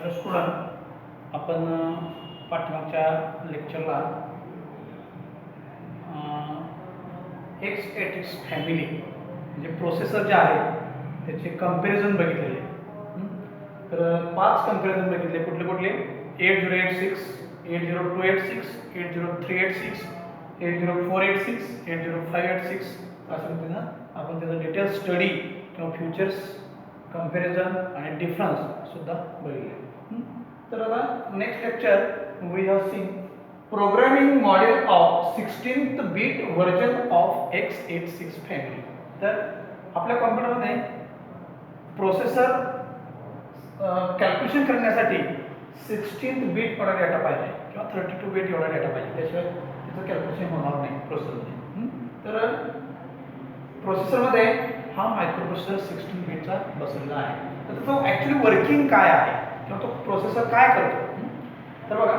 तर स्टुडंट आपण पाठमागच्या लेक्चरला x86 family म्हणजे प्रोसेसर जे आहे त्याचे कंपॅरिझन बघितलेले. तर 5 कंपॅरिझन बघितले. कुठले कुठले? 8086, 80286, 80386, 80486, 80586 अशा पद्धतीनं आपण त्याचा डिटेल स्टडी किंवा फ्युचर्स कंपॅरिझन आणि डिफरन्स सुद्धा बघितले. तर आता next lecture we have seen programming model of 16th bit version of x86 family. तर आपल्या कॉम्प्युटरमध्ये प्रोसेसर कॅल्क्युलेशन करण्यासाठी 16th बीट एवढा डेटा पाहिजे किंवा 32 बीट एवढा डेटा पाहिजे, त्याशिवाय त्याचं कॅल्क्युलेशन होणार नाही प्रोसेसरमध्ये. तर प्रोसेसरमध्ये हा मायक्रोप्रोसेसर 16 बीटचा बसलेला आहे. तर तो ॲक्च्युली वर्किंग काय आहे किंवा तो प्रोसेसर काय करतो? तर बघा,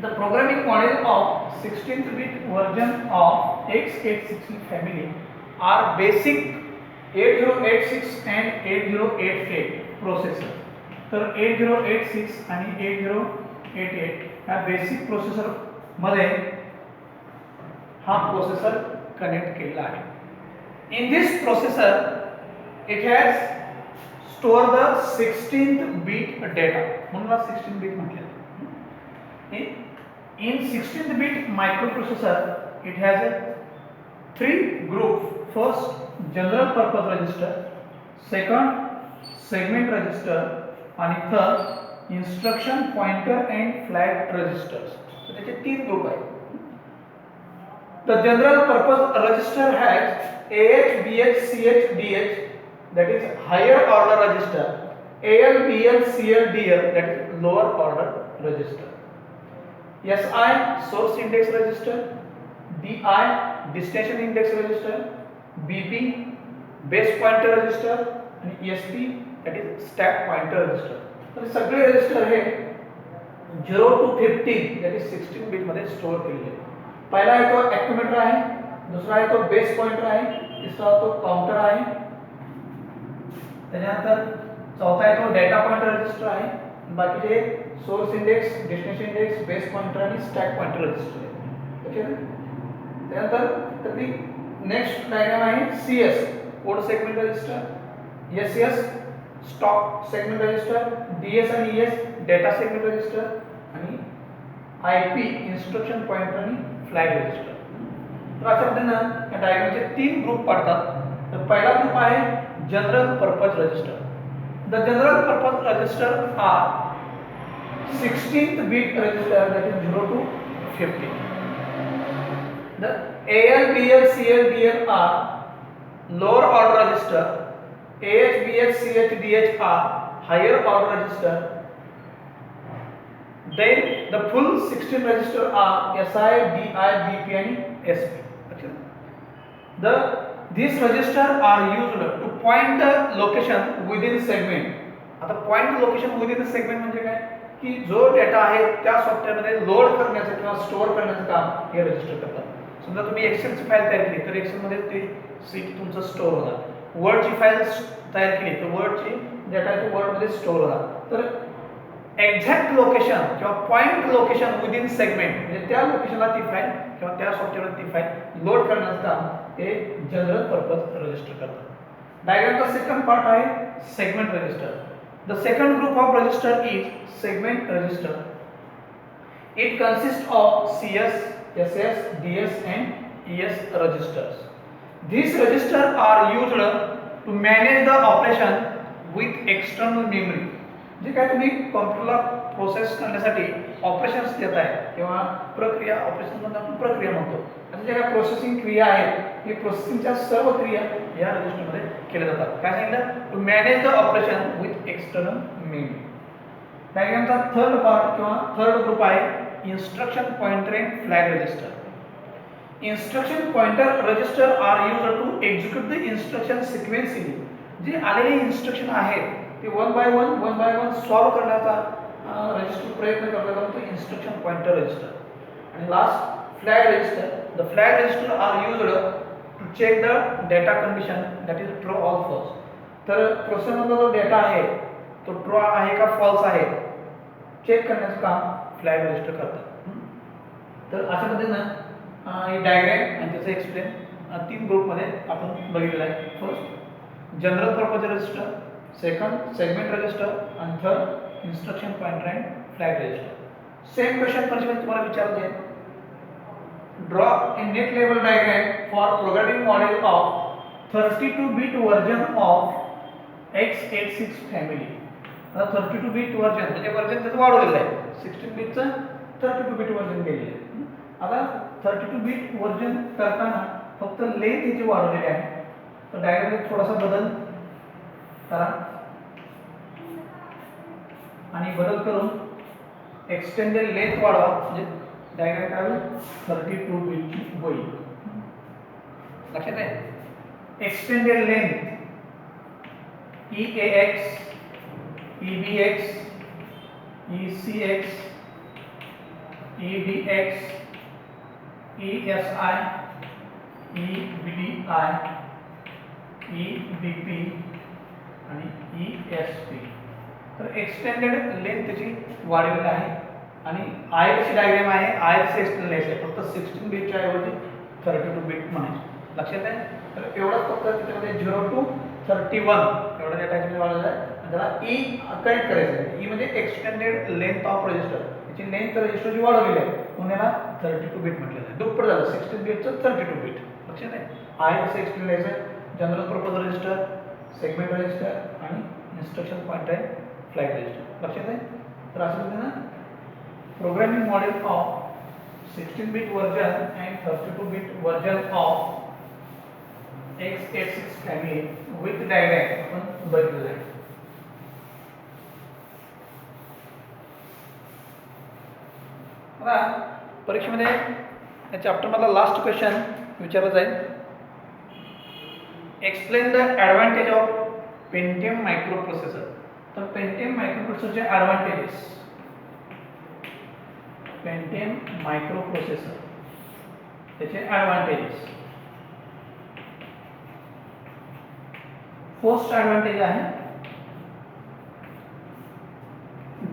the programming model of 16th bit version of x86 family are basic 8086 and 8088 processor. तर 8086 आणि 8088 ह्या बेसिक प्रोसेसर मध्ये हा प्रोसेसर कनेक्ट केलेला आहे. In this processor, it has stored the 16th bit data. म्हणून 16 bit म्हटलेलं. In 16th bit microprocessor, it has a 3 groups. First, general purpose register. Second, segment register. आणि third, instruction pointer and flag registers. तर त्याचे 3 group आहेत. The general purpose register has AH, BH, CH, DH, that is higher order register, AL, BL, CL, DL, that is lower order register. SI, source index register, DI, destination index register, BP, base pointer register, and ESP, that is stack pointer register. तर सगळे register हे 0 to 15 that is 16 bit मध्ये store केलेले आहेत. पहिला आहे तो ॲक्युम्युलेटर आहे, दुसरा आहे तो बेस पॉइंटर आहे, तिसरा तो काउंटर आहे, त्यानंतर चौथा आहे तो डेटा पॉइंटर रजिस्टर आहे, बाकीचे source index, destination index, base pointer आणि स्टॅक पॉइंटर रजिस्टर आहे. ओके. त्यानंतर त्यातली नेक्स्ट डायग्राम आहे CS code segment register, SS stock segment register, DS आणि ES डेटा सेगमेंट रजिस्टर आणि IP इन्स्ट्रक्शन पॉइंटर आणि फ्लॅग रजिस्टर. तर अशा पद्धतीनं या डायग्रामचे 3 ग्रुप पडतात. तर पहिला ग्रुप आहे general purpose register. The general purpose register are 16th bit register that is 0 to 50. The AL, BL, CL, DL are lower order register. AH, BH, CH, DH are higher order register. Then the full 16 register are SI, DI, BP and SP. These register are used to point the location within segment. आता point location within the segment म्हणजे काय की जो data आहे त्या सॉफ्टवेअरमध्ये load करण्याचं किंवा स्टोअर करण्याचं काम हे रजिस्टर करतात. समजा तुम्ही एक्सेलची फाईल तयार केली तर एक्सेलमध्ये ते सीट तुमचं स्टोअर होणार. वर्डची फाईल तयार केली तर वर्डची डेटा आहे तो वर्डमध्ये स्टोअर होणार. तर एक्झॅक्ट लोकेशन किंवा पॉइंट लोकेशन विदिन सेगमेंट म्हणजे त्या लोकेशनला ती फाईल किंवा त्या सॉफ्टवेअरला ती फाईल लोड करण्याचं काम हे जनरल पर्पज रजिस्टर करतात. डायग्रामचा सेकंड पार्ट आहे segment register. The second group of register is segment register. It consist of CS, SS, DS and ES registers. These registers are used to manage the operation with external memory. जे काय तुम्ही कॉम्प्युटरला process करण्यासाठी operations देत आहे किंवा प्रक्रिया, operation म्हणजे आपण प्रक्रिया म्हणतो, आणि जे काय प्रोसेसिंग क्रिया आहेत ही प्रोसेसिंगच्या सर्व क्रिया या रजिस्टरमध्ये केल्या जातात. काय सांगितलं? To manage the operation with external memory. डायग्रामचा थर्ड पार्ट किंवा थर्ड ग्रुप आहे instruction pointer and flag register. Instruction pointer register are used to execute the instruction sequentially. जे आलेले इन्स्ट्रक्शन आहेत ते वन बाय वन सॉल्व करण्याचा register प्रयत्न करता जातो इन्स्ट्रक्शन पॉइंटर रजिस्टर. आणि last flag register. The flag register are used to check the data condition that is true all false. तर प्रोसेसरमधला जो डेटा आहे तो ट्रू आहे का फॉल्स आहे चेक करण्याचं काम फ्लॅग रजिस्टर करतात. तर अशा पद्धतीनं ही डायग्राम आणि त्याचं एक्सप्लेन 3 ग्रुपमध्ये आपण बघितलेलं आहे. First general purpose register, second segment register आणि third instruction pointer and flag register. Same question परीक्षेमध्ये तुम्हाला विचारले आहे, draw a net level diagram for programming model of 32 bit version of x86 family. आता 32 बिट वर्जन म्हणजे version त्याचं वाढवलेलं आहे. 16 बिटचं 32 बिट वर्जन केलेलं आहे. आता 32 बिट वर्जन करताना फक्त लेंथ याची वाढवलेली आहे. तर डायग्राममध्ये थोडासा बदल करा आणि बदल करून एक्सटेंडेड लेंथ वाढवा म्हणजे डायग्राम काय होईल 32 बिटची होईल. लक्षात आहे extended length EAX EBX ECX EDX ESI EBDI EBP आणि ESP. तर एक्सटेंडेड लेंथ त्याची वाढवलेली आहे आणि आयची डायग्राम आहे आयची एक्सटेंडेड लेंथ आहे फक्त 16 बिटच्या ऐवजी 32 बिट म्हणायचं. लक्षात आहे. तर एवढंच फक्त त्याच्यामध्ये 0 to 31 एवढा डेटा याच्यामध्ये वाढवलेला आहे. त्याला ई कनेक्ट करायचं आहे. ई म्हणजे एक्सटेंडेड लेंथ ऑफ रजिस्टर. याची लेंथ रजिस्टरची वाढवलेली आहे म्हणून याला 32 बिट म्हटलेलं आहे. दुप्पट झालं 16 बिटचं 32 बिट. लक्षात आहे. आय कसं एक्सप्लेन करायचं general purpose register, segment register आणि इन्स्ट्रक्शन पॉइंटर आहे फ्लॅग रजिस्टर. लक्षात आहे. तर असं पद्धतीनं programming model of 16 bit version and 32 bit version of x86 family with diagram आपण बघितलेलं आहे. आता परीक्षेमध्ये या चॅप्टरमधला लास्ट क्वेश्चन विचारला जाईल. Explain the advantage of Pentium microprocessor. तर पेंटियम मायक्रो प्रोसेसरचे ॲडव्हान्टेजेस, पेंटियम मायक्रो प्रोसेसर त्याचे ॲडव्हान्टेजेस. फर्स्ट ॲडव्हान्टेज आहे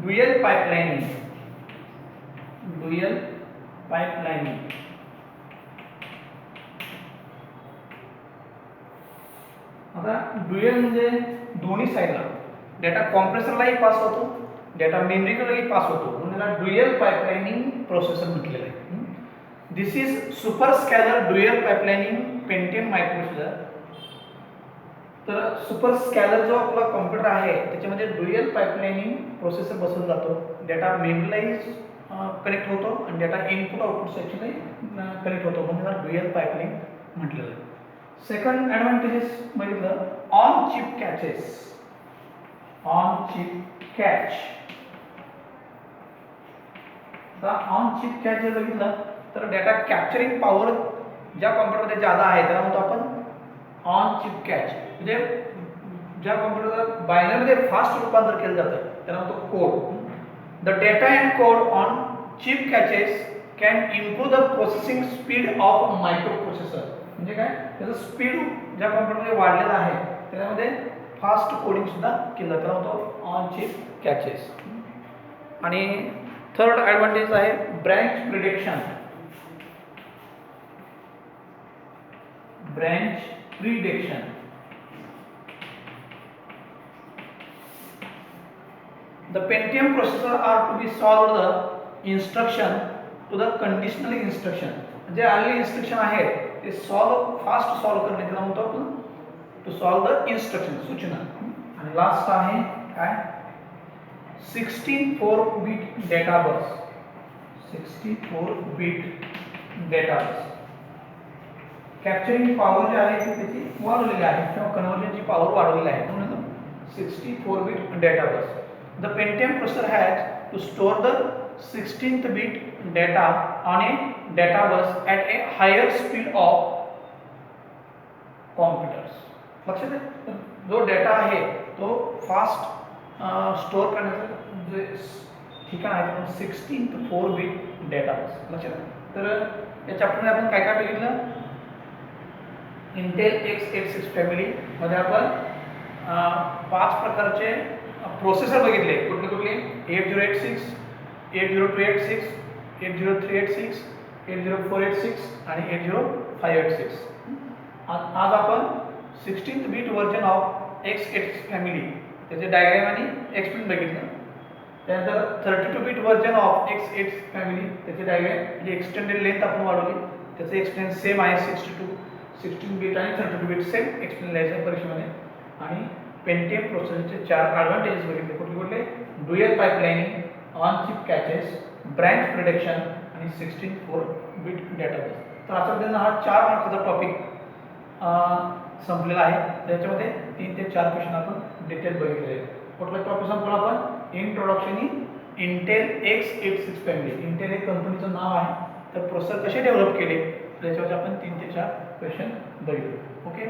ड्युअल पाइपलाइनिंग. ड्युअल पाइपलाइनिंग आता ड्युअल म्हणजे दोन्ही साईडला डेटा कॉम्प्रेसरलाही पास होतो, डेटा मेमरीकडेही पास होतो म्हणून याला ड्युअल पाइपलाइनिंग प्रोसेसर म्हटलेलं आहे. This is superscalar dual pipelining Pentium microprocessor. तर सुपर स्कॅलर जो आपला कॉम्प्युटर आहे त्याच्यामध्ये ड्युअल पाइपलाइनिंग प्रोसेसर बसवला जातो. डेटा मेमरीलाही कनेक्ट होतो आणि डेटा इनपुट आउटपुट सेक्शनलाही कनेक्ट होतो म्हणून याला ड्युअल पाइपलाइनिंग म्हटलेलं आहे. सेकंड ॲडव्हान्टेजेस बघितलं on chip catches. On chip catch. On chip catch जर बघितलं तर डेटा कॅप्चरिंग पॉवर ज्या कॉम्प्युटरमध्ये जादा आहे त्याला म्हणतो आपण ऑन चिप कॅच. म्हणजे ज्या कॉम्प्युटरचं बायनरीमध्ये फास्ट रूपांतर केलं जातं त्याला म्हणतो code. The data and code on chip catches can improve the processing speed of micro processor. म्हणजे काय त्याचं स्पीड ज्या कॉम्प्युटरमध्ये वाढलेलं आहे त्याच्यामध्ये फास्ट कोडिंग सुद्धा केलं त्याला म्हणतो ऑन चिप कॅचेस. आणि थर्ड ॲडव्हान्टेज आहे branch prediction. Branch prediction. The Pentium processor are to be solved the instruction to the conditional instruction. जे अर्ली इन्स्ट्रक्शन आहेत ते फास्ट सॉल्व करणे त्याला म्हणतो आपण टू सॉल्व द इन्स्ट्रक्शन सूचना. आणि लास्ट आहे काय 64 bit data bus. 64 bit data bus. Capturing power जी आहे ती त्याची वाढवलेली आहे किंवा कन्व्हर्जनची पॉवर वाढवलेली आहे म्हणून 64 bit data bus. The Pentium processor has to store the 16th bit data on a data bus at a higher speed of computers. लक्षात आहे जो डेटा आहे तो फास्ट स्टोअर करण्याचं जे ठिकाण आहे ते 64 बिट डेटा बस. लक्षात आहे. तर या चॅप्टरमध्ये आपण काय काय बघितलं इंटेल x86 फॅमिली मध्ये आपण पाच प्रकारचे प्रोसेसर बघितले. कुठले कुठले? 8086, 80286, 80386, 80486 आणि 80586. आज आपण 16th bit version of X86 family त्याचे डायग्राम आणि एक्सप्लेन बघितलं. त्यानंतर 32 bit version of X86 family त्याचे डायग्राम म्हणजे एक्सटेंडेड लेंथ आपण वाढवली, त्याचे एक्सप्लेन सेम आहे. 16 बीट आणि 32 बीट सेम एक्सप्लेन लिहायचं आहे परीक्षेमध्ये. आणि पेंटियम प्रोसेसरचे 4 ॲडव्हान्टेजेस बघितले. कुठले कुठले? Dual pipelining, on chip caches, branch prediction आणि 16 बीट डेटाबेस. तर आता हा 4 मार्काचा टॉपिक संपलेला आहे. त्याच्यामध्ये 3 ते 4 क्वेश्चन आपण डिटेल बघितलेले आहेत. कुठला टॉपिक संपला आपण? Introduction in Intel X86 family. Intel हे कंपनीचं नाव आहे. तर प्रोसेसर कसे डेव्हलप केले त्याच्यावर आपण 3 ते 4 क्वेश्चन बघितले. ओके.